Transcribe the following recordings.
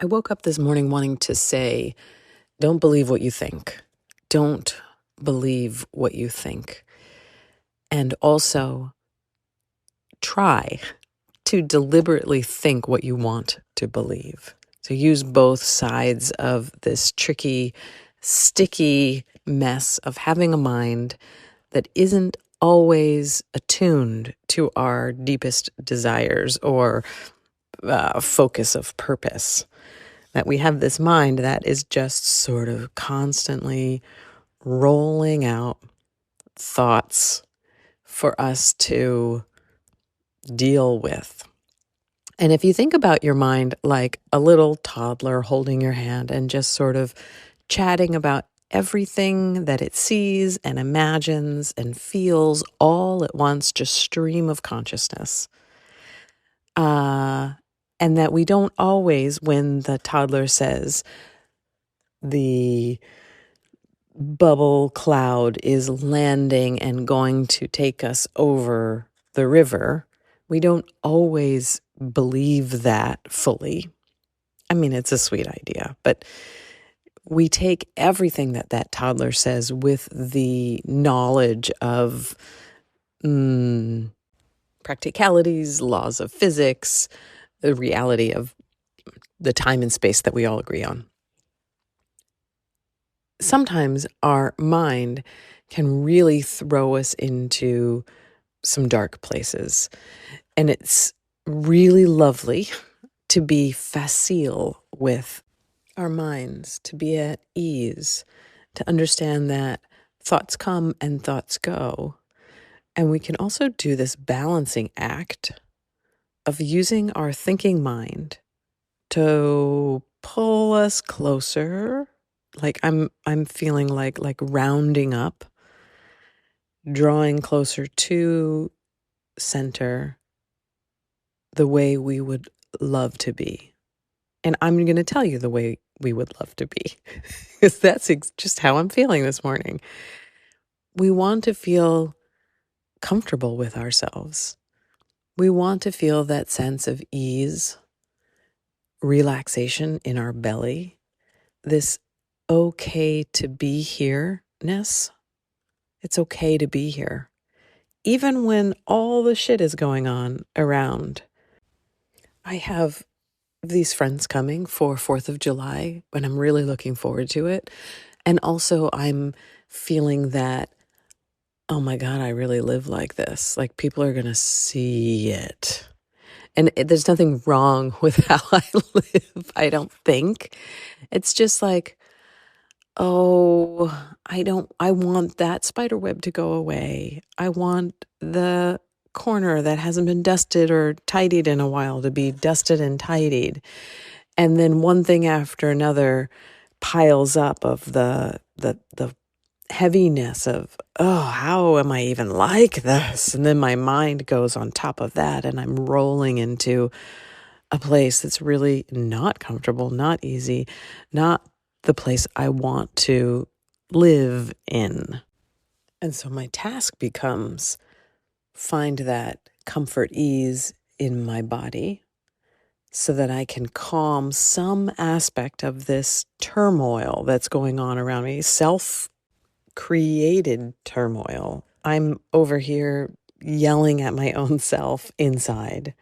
I woke up this morning wanting to say, don't believe what you think. Don't believe what you think. And also try to deliberately think what you want to believe. So use both sides of this tricky, sticky mess of having a mind that isn't always attuned to our deepest desires or focus of purpose. That we have this mind that is just sort of constantly rolling out thoughts for us to deal with. And if you think about your mind like a little toddler holding your hand and just sort of chatting about everything that it sees and imagines and feels all at once, just stream of consciousness. And that we don't always, when the toddler says the bubble cloud is landing and going to take us over the river, we don't always believe that fully. I mean, it's a sweet idea, but we take everything that that toddler says with the knowledge of practicalities, laws of physics, the reality of the time and space that we all agree on. Sometimes our mind can really throw us into some dark places. And it's really lovely to be facile with our minds, to be at ease, to understand that thoughts come and thoughts go. And we can also do this balancing act of using our thinking mind to pull us closer. Like I'm feeling like rounding up, drawing closer to center the way we would love to be. And I'm going to tell you the way we would love to be, because that's just how I'm feeling this morning. We want to feel comfortable with ourselves. We want to feel that sense of ease, relaxation in our belly, this okay to be here-ness. It's okay to be here, even when all the shit is going on around. I have these friends coming for 4th of July, and I'm really looking forward to it. And also I'm feeling that, oh my God, I really live like this. Like people are going to see it. And there's nothing wrong with how I live, I don't think. It's just like, oh, I want that spider web to go away. I want the corner that hasn't been dusted or tidied in a while to be dusted and tidied. And then one thing after another piles up of the heaviness of, oh, how am I even like this? And then my mind goes on top of that, and I'm rolling into a place that's really not comfortable, not easy, not the place I want to live in. And so my task becomes find that comfort, ease in my body so that I can calm some aspect of this turmoil that's going on around me, self-created turmoil. I'm over here yelling at my own self inside.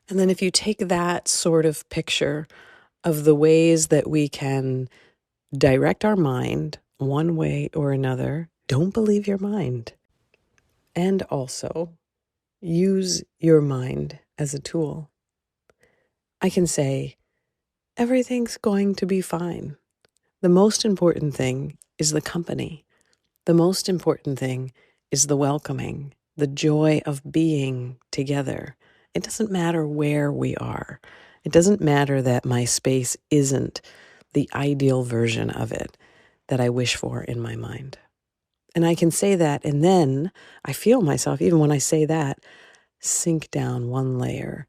And then if you take that sort of picture of the ways that we can direct our mind one way or another, don't believe your mind. And also use your mind as a tool. I can say, everything's going to be fine. The most important thing is the company. The most important thing is the welcoming, the joy of being together. It doesn't matter where we are. It doesn't matter that my space isn't the ideal version of it that I wish for in my mind. And I can say that, and then I feel myself, even when I say that, sink down one layer.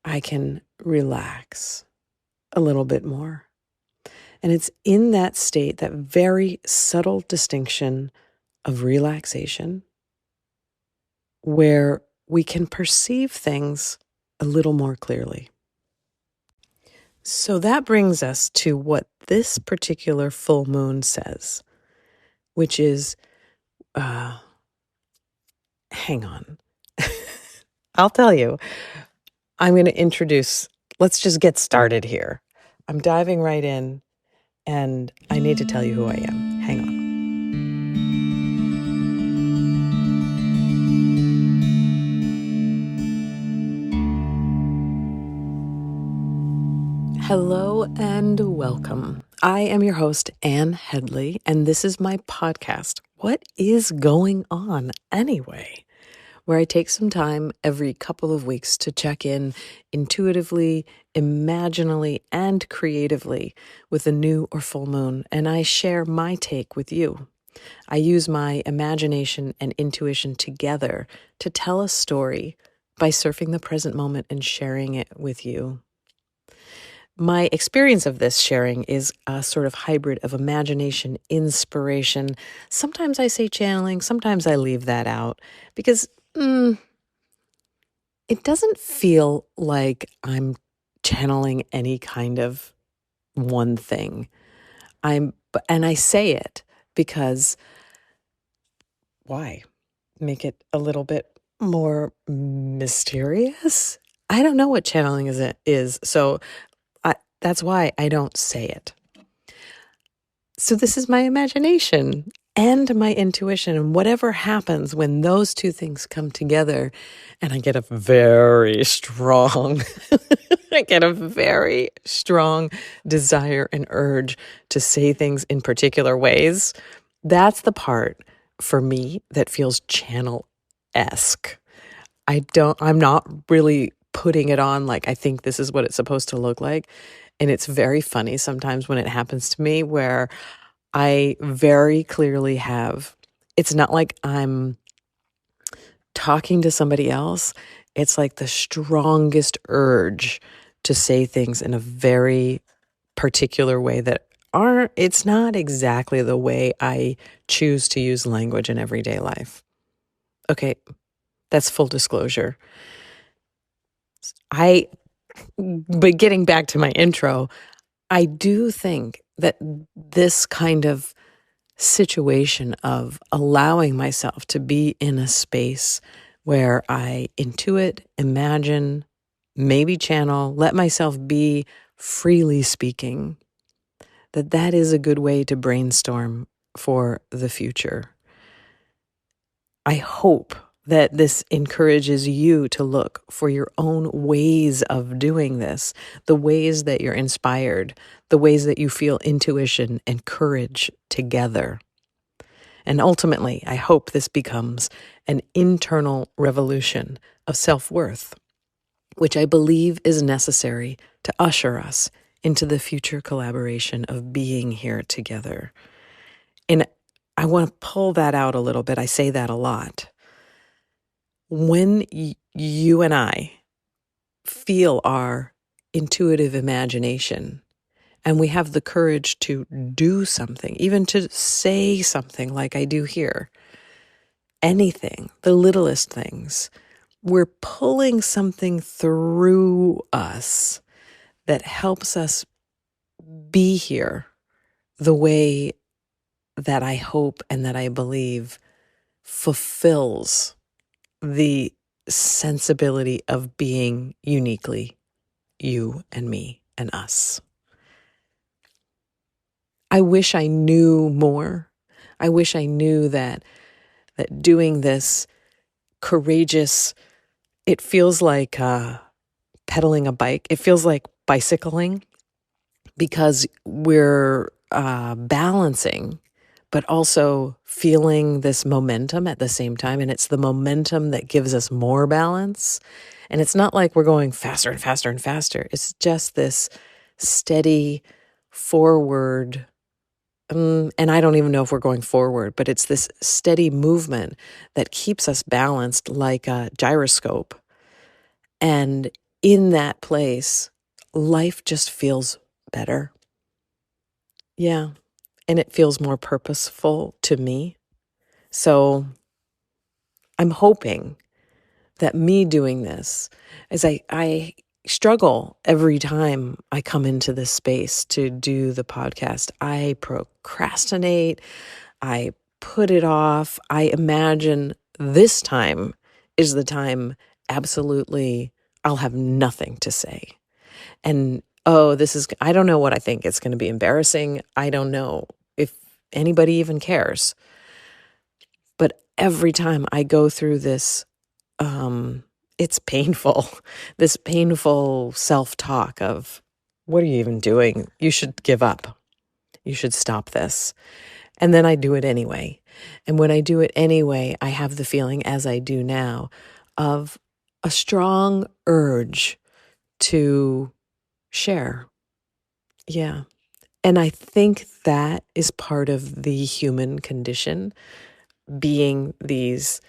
I can relax a little bit more. And it's in that state, that very subtle distinction of relaxation, where we can perceive things a little more clearly. So that brings us to what this particular full moon says, which is, hang on. I'll tell you. I'm going to introduce, let's just get started here. I'm diving right in, and I need to tell you who I am. Hang on. Hello and welcome. I am your host, Anne Headley, and this is my podcast, What is Going On Anyway? Where I take some time every couple of weeks to check in intuitively, imaginally, and creatively with a new or full moon, and I share my take with you. I use my imagination and intuition together to tell a story by surfing the present moment and sharing it with you. My experience of this sharing is a sort of hybrid of imagination, inspiration. Sometimes I say channeling, sometimes I leave that out because it doesn't feel like I'm channeling any kind of one thing. And I say it because why? Make it a little bit more mysterious? I don't know what channeling is, so that's why I don't say it. So this is my imagination and my intuition, and whatever happens when those two things come together, and I get a very strong, desire and urge to say things in particular ways. That's the part for me that feels channel-esque. I'm not really putting it on like I think this is what it's supposed to look like. And it's very funny sometimes when it happens to me where I very clearly have, it's not like I'm talking to somebody else. It's like the strongest urge to say things in a very particular way that it's not exactly the way I choose to use language in everyday life. Okay, that's full disclosure. But getting back to my intro, I do think that this kind of situation of allowing myself to be in a space where I intuit, imagine, maybe channel, let myself be freely speaking, that is a good way to brainstorm for the future. I hope that this encourages you to look for your own ways of doing this, the ways that you're inspired, the ways that you feel intuition and courage together. And ultimately, I hope this becomes an internal revolution of self-worth, which I believe is necessary to usher us into the future collaboration of being here together. And I want to pull that out a little bit. I say that a lot. When you and I feel our intuitive imagination and we have the courage to do something, even to say something like I do here, anything, the littlest things, we're pulling something through us that helps us be here the way that I hope and that I believe fulfills the sensibility of being uniquely you and me and us. I wish I knew more. I wish I knew that doing this courageous, it feels like pedaling a bike. It feels like bicycling because we're balancing, but also feeling this momentum at the same time. And it's the momentum that gives us more balance. And it's not like we're going faster and faster and faster. It's just this steady forward. And I don't even know if we're going forward, but it's this steady movement that keeps us balanced like a gyroscope. And in that place, life just feels better. Yeah. And it feels more purposeful to me. So I'm hoping that me doing this, as I struggle every time I come into this space to do the podcast. I procrastinate. I put it off. I imagine this time is the time absolutely I'll have nothing to say. And I don't know what I think. It's going to be embarrassing. I don't know if anybody even cares. But every time I go through this, it's painful, this painful self-talk of, what are you even doing? You should give up. You should stop this. And then I do it anyway. And when I do it anyway, I have the feeling, as I do now, of a strong urge to share. Yeah. And I think that is part of the human condition, being these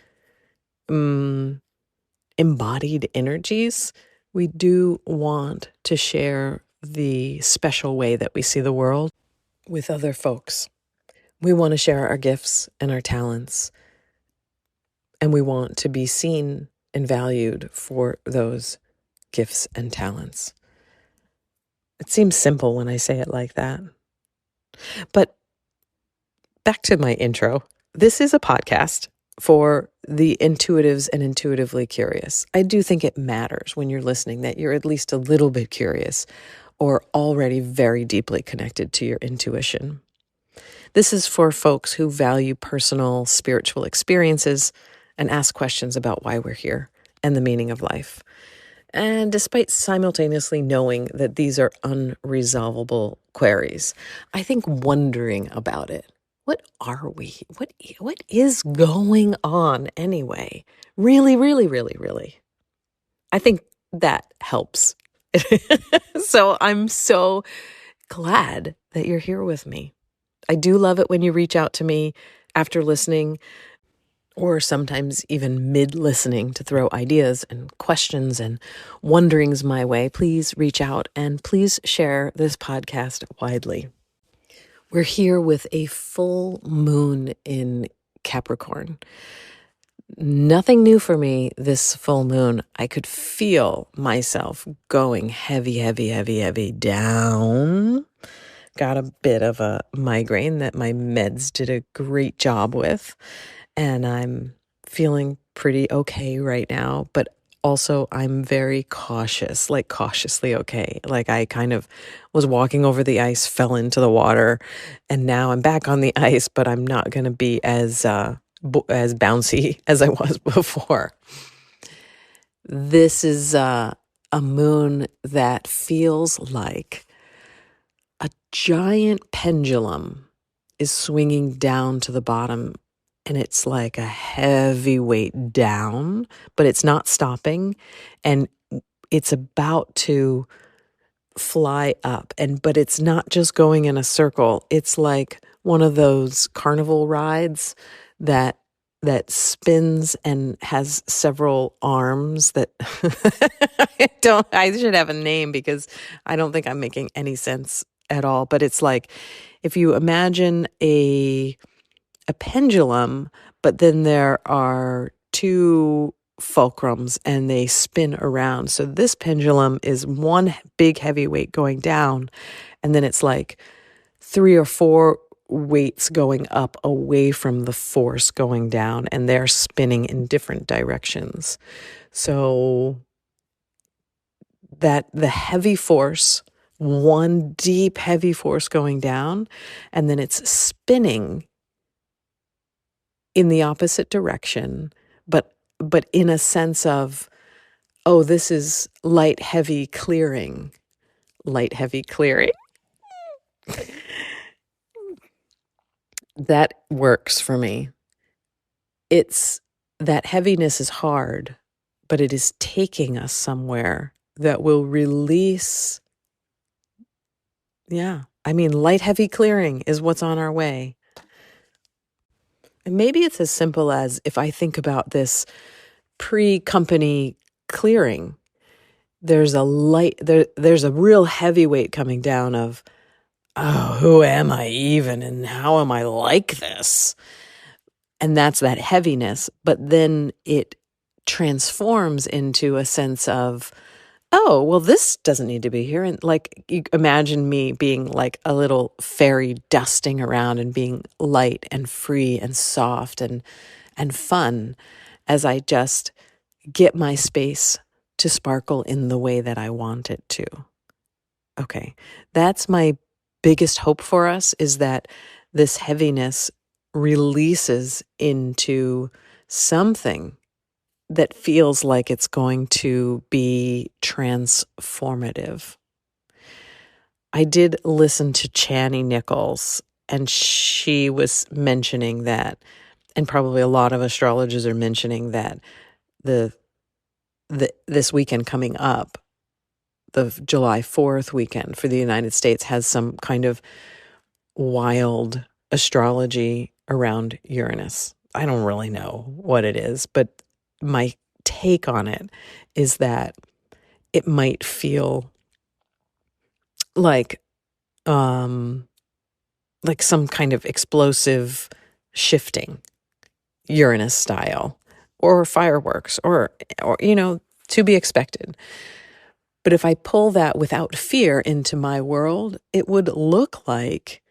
embodied energies. We do want to share the special way that we see the world with other folks. We want to share our gifts and our talents, and we want to be seen and valued for those gifts and talents. It seems simple when I say it like that. But back to my intro. This is a podcast for the intuitives and intuitively curious. I do think it matters when you're listening that you're at least a little bit curious or already very deeply connected to your intuition. This is for folks who value personal spiritual experiences and ask questions about why we're here and the meaning of life. And despite simultaneously knowing that these are unresolvable queries, I think wondering about it. What are we? What is going on anyway? Really, really, really, really. I think that helps. So I'm so glad that you're here with me. I do love it when you reach out to me after listening, or sometimes even mid-listening, to throw ideas and questions and wonderings my way. Please reach out and please share this podcast widely. We're here with a full moon in Capricorn. Nothing new for me this full moon. I could feel myself going heavy, heavy, heavy, heavy down. Got a bit of a migraine that my meds did a great job with. And I'm feeling pretty okay right now, but also I'm very cautious, like cautiously okay. Like I kind of was walking over the ice, fell into the water, and now I'm back on the ice, but I'm not going to be as bouncy as I was before. This is a moon that feels like a giant pendulum is swinging down to the bottom. And it's like a heavy weight down, but it's not stopping. And it's about to fly up. But it's not just going in a circle. It's like one of those carnival rides that spins and has several arms that I should have a name because I don't think I'm making any sense at all. But it's like, if you imagine a pendulum, but then there are two fulcrums and they spin around. So this pendulum is one big heavy weight going down, and then it's like 3 or 4 weights going up away from the force going down, and they're spinning in different directions. So that the heavy force, one deep heavy force going down, and then it's spinning in the opposite direction, but in a sense of, oh, this is light, heavy clearing. Light, heavy clearing. That works for me. It's that heaviness is hard, but it is taking us somewhere that will release. Yeah. I mean, light, heavy clearing is what's on our way. And maybe it's as simple as, if I think about this pre-company clearing, there's a real heavy weight coming down of, oh, who am I even, and how am I like this? And that's that heaviness. But then it transforms into a sense of oh, well, this doesn't need to be here. And like, you imagine me being like a little fairy dusting around and being light and free and soft and fun as I just get my space to sparkle in the way that I want it to. Okay. That's my biggest hope for us, is that this heaviness releases into something that feels like it's going to be transformative. I did listen to Chani Nichols, and she was mentioning that, and probably a lot of astrologers are mentioning that the this weekend coming up, the July 4th weekend for the United States, has some kind of wild astrology around Uranus. I don't really know what it is, but my take on it is that it might feel like um like some kind of explosive shifting, Uranus style, or fireworks, or to be expected. But if I pull that without fear into my world, it would look like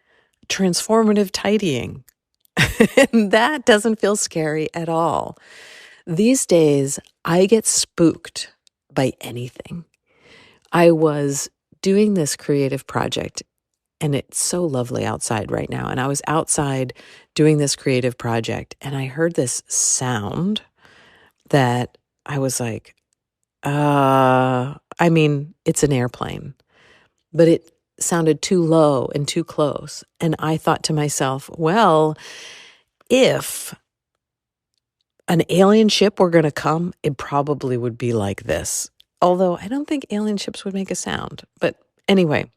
transformative tidying. And that doesn't feel scary at all. These days, I get spooked by anything. I was doing this creative project, and it's so lovely outside right now. And I was outside doing this creative project, and I heard this sound that I was like, it's an airplane, but it sounded too low and too close. And I thought to myself, well, if an alien ship were going to come, it probably would be like this. Although I don't think alien ships would make a sound. But anyway,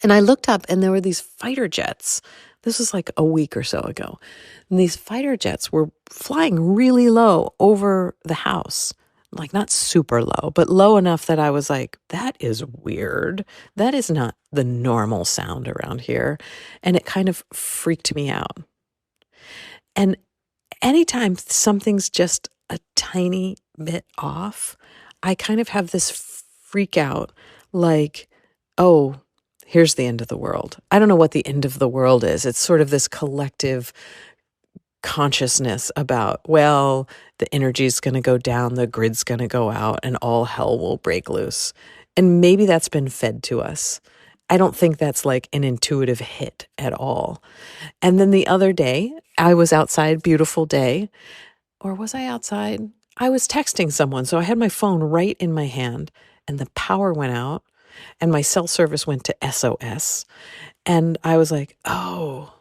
and I looked up, and there were these fighter jets. This was like a week or so ago. And these fighter jets were flying really low over the house. Like, not super low, but low enough that I was like, that is weird. That is not the normal sound around here. And it kind of freaked me out. And anytime something's just a tiny bit off, I kind of have this freak out, like, oh, here's the end of the world. I don't know what the end of the world is. It's sort of this collective consciousness about, well, the energy's going to go down, the grid's going to go out, and all hell will break loose. And maybe that's been fed to us. I don't think that's like an intuitive hit at all. And then the other day, I was outside, beautiful day. Or was I outside? I was texting someone. So I had my phone right in my hand, and the power went out, and my cell service went to SOS. And I was like, oh,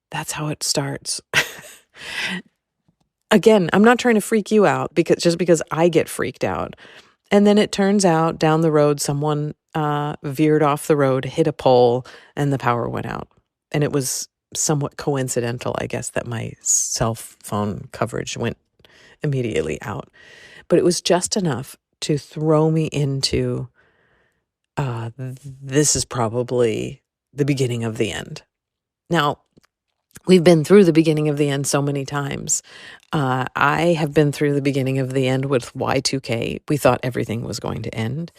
that's how it starts. Again, I'm not trying to freak you out because I get freaked out. And then it turns out down the road, someone veered off the road, hit a pole, and the power went out. And it was somewhat coincidental, I guess, that my cell phone coverage went immediately out. But it was just enough to throw me into, this is probably the beginning of the end. Now, we've been through the beginning of the end so many times. I have been through the beginning of the end with Y2K. We thought everything was going to end.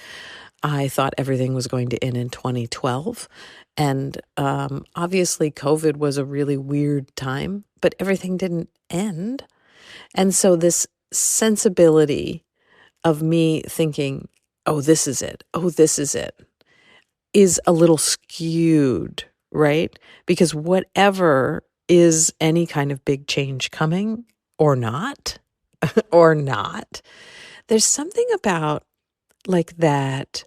I thought everything was going to end in 2012. And obviously, COVID was a really weird time, but everything didn't end. And so this sensibility of me thinking, oh, this is it. Oh, this is it, is a little skewed, right? Because whatever is any kind of big change coming or not, or not, there's something about like that,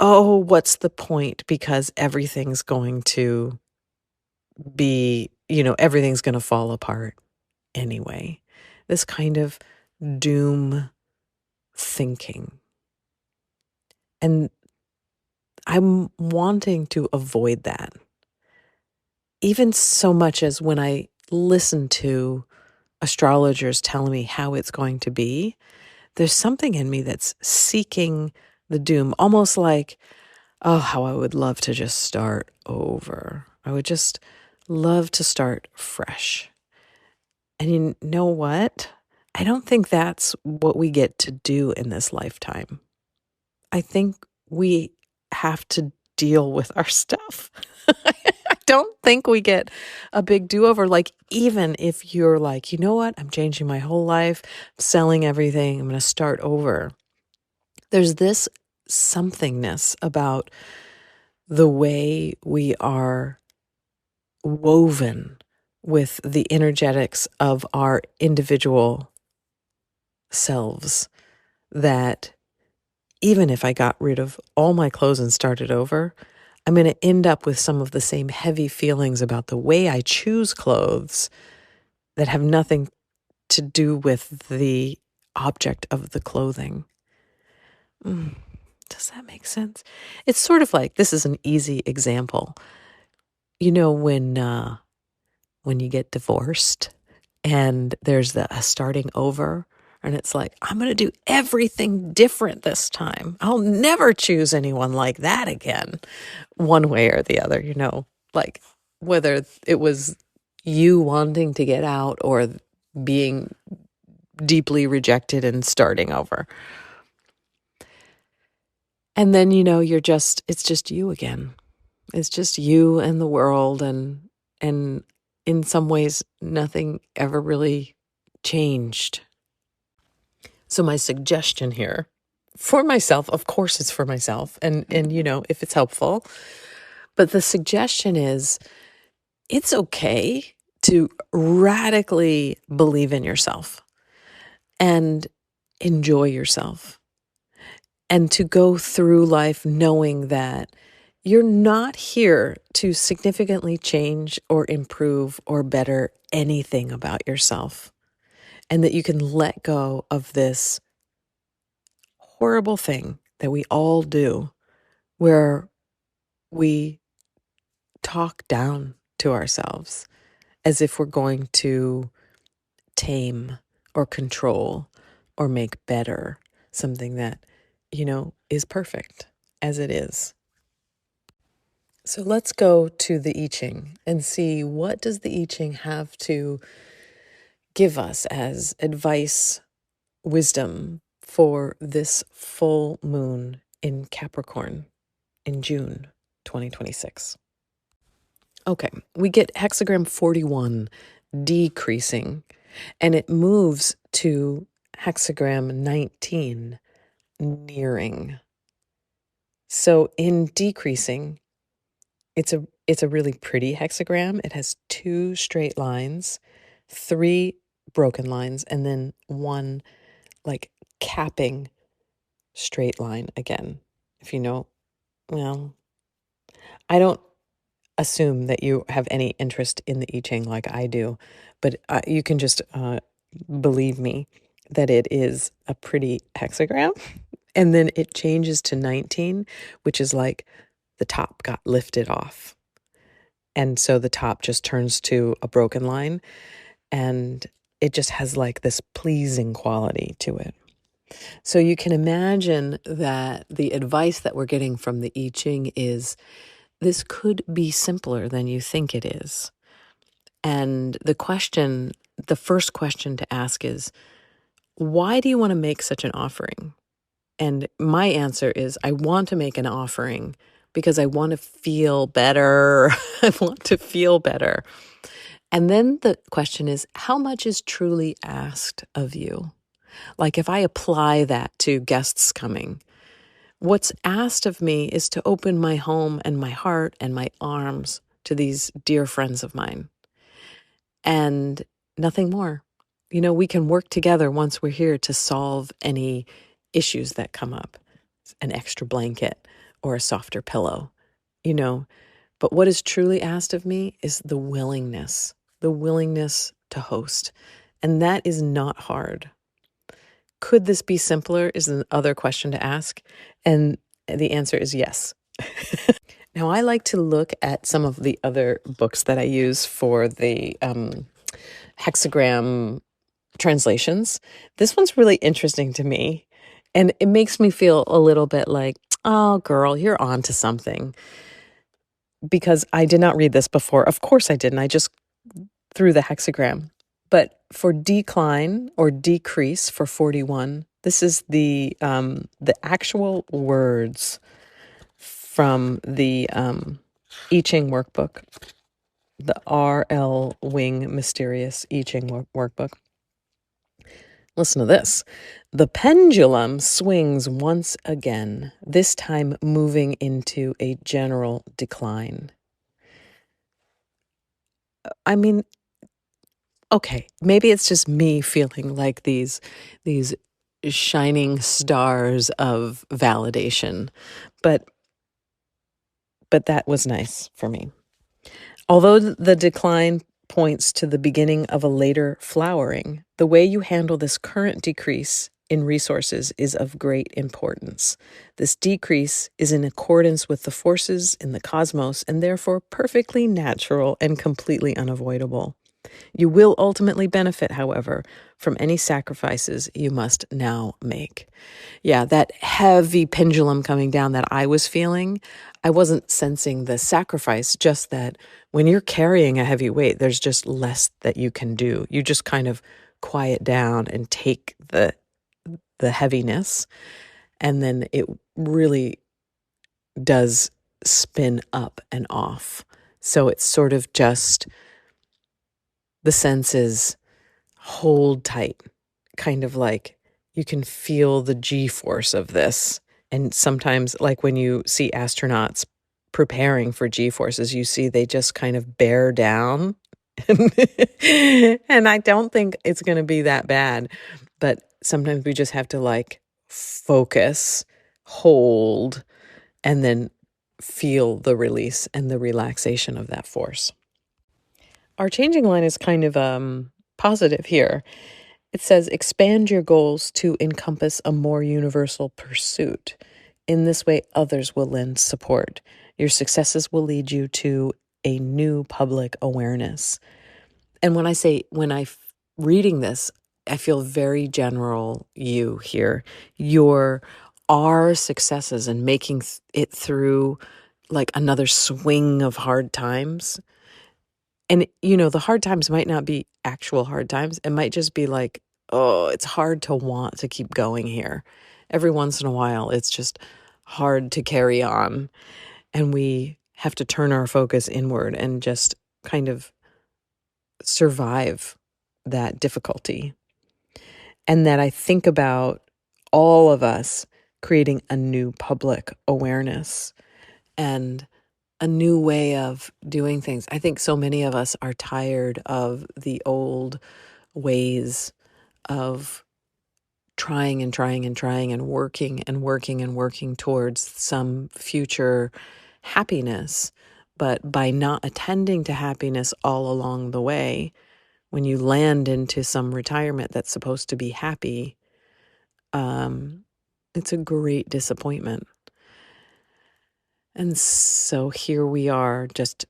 oh, what's the point? Because everything's going to be, everything's going to fall apart anyway. This kind of doom thinking. And I'm wanting to avoid that. Even so much as when I listen to astrologers telling me how it's going to be, there's something in me that's seeking the doom, almost like, oh, how I would love to just start over. I would just love to start fresh. And you know what? I don't think that's what we get to do in this lifetime. I think we have to deal with our stuff. I don't think we get a big do-over. Like, even if you're like, you know what, I'm changing my whole life, selling everything, I'm going to start over. There's this somethingness about the way we are woven with the energetics of our individual selves that even if I got rid of all my clothes and started over, I'm going to end up with some of the same heavy feelings about the way I choose clothes that have nothing to do with the object of the clothing. Does that make sense? It's sort of like, this is an easy example. You know, when you get divorced and there's a starting over, and it's like, I'm going to do everything different this time. I'll never choose anyone like that again, one way or the other, like whether it was you wanting to get out or being deeply rejected and starting over. And then, it's just you again. It's just you and the world, and in some ways nothing ever really changed. So my suggestion here for myself, of course it's for myself, and if it's helpful, but the suggestion is it's okay to radically believe in yourself and enjoy yourself, and to go through life knowing that you're not here to significantly change or improve or better anything about yourself, and that you can let go of this horrible thing that we all do where we talk down to ourselves as if we're going to tame or control or make better something that, is perfect as it is. So let's go to the I Ching and see, what does the I Ching have to give us as advice, wisdom for this full moon in Capricorn in June 2026. Okay, we get hexagram 41 decreasing, and it moves to hexagram 19 nearing. So in decreasing, it's a really pretty hexagram. It has 2 straight lines, 3 broken lines, and then 1 like capping straight line again. If you know, well, I don't assume that you have any interest in the I Ching like I do, but you can just believe me that it is a pretty hexagram. And then it changes to 19, which is like the top got lifted off. And so the top just turns to a broken line, and it just has like this pleasing quality to it. So you can imagine that the advice that we're getting from the I Ching is, this could be simpler than you think it is. And the first question to ask is, why do you want to make such an offering? And my answer is, I want to make an offering because I want to feel better. I want to feel better. And then the question is, how much is truly asked of you? Like, if I apply that to guests coming, what's asked of me is to open my home and my heart and my arms to these dear friends of mine, and nothing more. We can work together once we're here to solve any issues that come up, an extra blanket or a softer pillow, But what is truly asked of me is the willingness to host. And that is not hard. Could this be simpler is another question to ask. And the answer is yes. Now, I like to look at some of the other books that I use for the hexagram translations. This one's really interesting to me. And it makes me feel a little bit like, oh, girl, you're on to something. Because I did not read this before. Of course I didn't. I just threw the hexagram. But for decline or decrease for 41, This is the actual words from the I Ching workbook, the R.L. Wing Mysterious I Ching workbook. Listen to this. The pendulum swings once again, this time moving into a general decline. I mean, okay, maybe it's just me feeling like these shining stars of validation, but that was nice for me. Although the decline points to the beginning of a later flowering, the way you handle this current decrease in resources is of great importance. This decrease is in accordance with the forces in the cosmos and therefore perfectly natural and completely unavoidable. You will ultimately benefit, however, from any sacrifices you must now make. Yeah, that heavy pendulum coming down that I was feeling, I wasn't sensing the sacrifice, just that when you're carrying a heavy weight, there's just less that you can do. You just kind of quiet down and take the heaviness, and then it really does spin up and off. So it's sort of just, the sense is hold tight, kind of like you can feel the G-force of this. And sometimes, like when you see astronauts preparing for G-forces, you see they just kind of bear down. And I don't think it's going to be that bad, but sometimes we just have to like focus, hold, and then feel the release and the relaxation of that force. Our changing line is kind of positive here. It says, expand your goals to encompass a more universal pursuit. In this way, others will lend support. Your successes will lead you to a new public awareness. And when I'm reading this, I feel very general you here. Our successes and making it through like another swing of hard times. And, the hard times might not be actual hard times. It might just be like, oh, it's hard to want to keep going here. Every once in a while, it's just hard to carry on. And we have to turn our focus inward and just kind of survive that difficulty. And that I think about all of us creating a new public awareness and a new way of doing things. I think so many of us are tired of the old ways of trying and trying and trying and working and working and working towards some future happiness. But by not attending to happiness all along the way, when you land into some retirement that's supposed to be happy, it's a great disappointment. And so here we are, just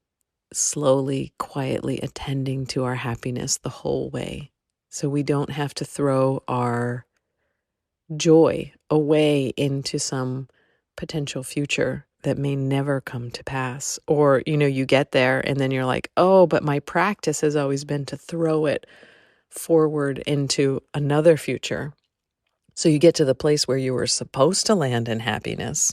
slowly, quietly attending to our happiness the whole way. So we don't have to throw our joy away into some potential future that may never come to pass. Or, you get there and then you're like, oh, but my practice has always been to throw it forward into another future. So you get to the place where you were supposed to land in happiness,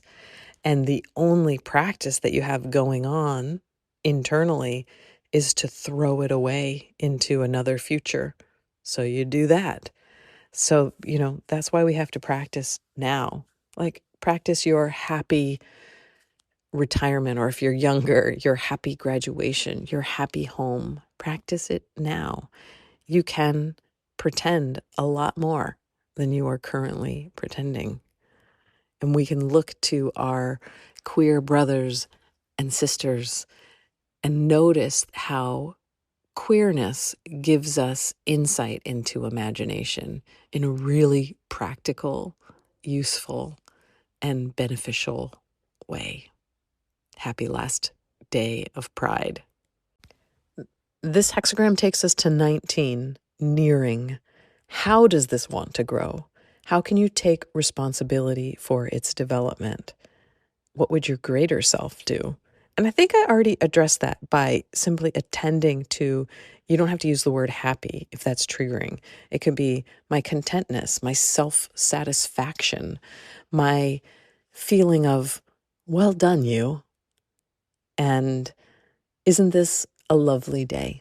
and the only practice that you have going on internally is to throw it away into another future. So you do that. So, that's why we have to practice now. Like, practice your happy retirement, or if you're younger, your happy graduation, your happy home. Practice it now. You can pretend a lot more than you are currently pretending. And we can look to our queer brothers and sisters and notice how queerness gives us insight into imagination in a really practical, useful, and beneficial way. Happy last day of Pride. This hexagram takes us to 19, nearing. How does this want to grow? How can you take responsibility for its development? What would your greater self do? And I think I already addressed that by simply attending to, you don't have to use the word happy if that's triggering. It could be my contentness, my self-satisfaction, my feeling of, well done, you. And isn't this a lovely day?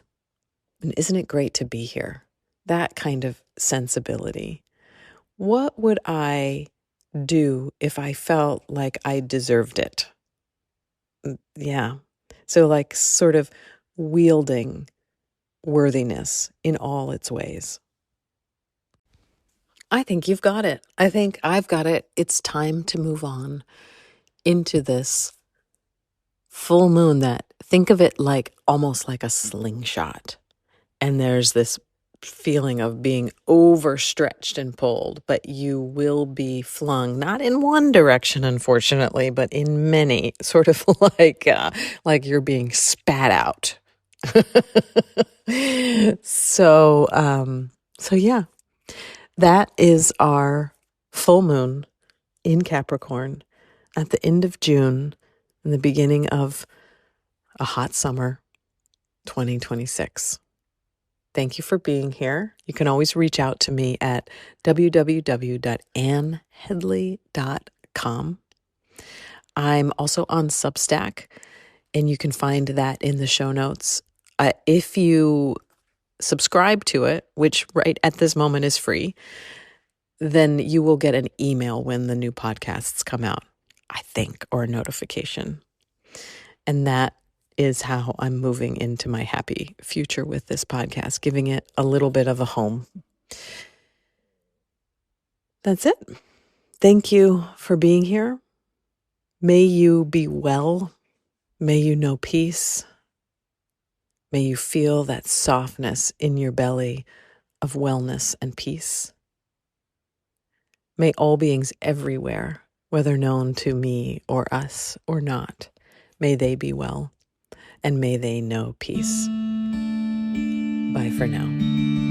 And isn't it great to be here? That kind of sensibility. What would I do if I felt like I deserved it? Yeah. So, like, sort of wielding worthiness in all its ways. I think you've got it. I think I've got it. It's time to move on into this full moon that, think of it like almost like a slingshot. And there's this feeling of being overstretched and pulled, but you will be flung not in one direction, unfortunately, but in many, sort of like you're being spat out. So yeah, that is our full moon in Capricorn at the end of June and the beginning of a hot summer 2026. Thank you for being here. You can always reach out to me at www.annheadley.com. I'm also on Substack, and you can find that in the show notes. If you subscribe to it, which right at this moment is free, then you will get an email when the new podcasts come out, I think, or a notification. And that is how I'm moving into my happy future with this podcast, giving it a little bit of a home. That's it. Thank you for being here. May you be well. May you know peace. May you feel that softness in your belly of wellness and peace. May all beings everywhere, whether known to me or us or not, may they be well, and may they know peace. Bye for now.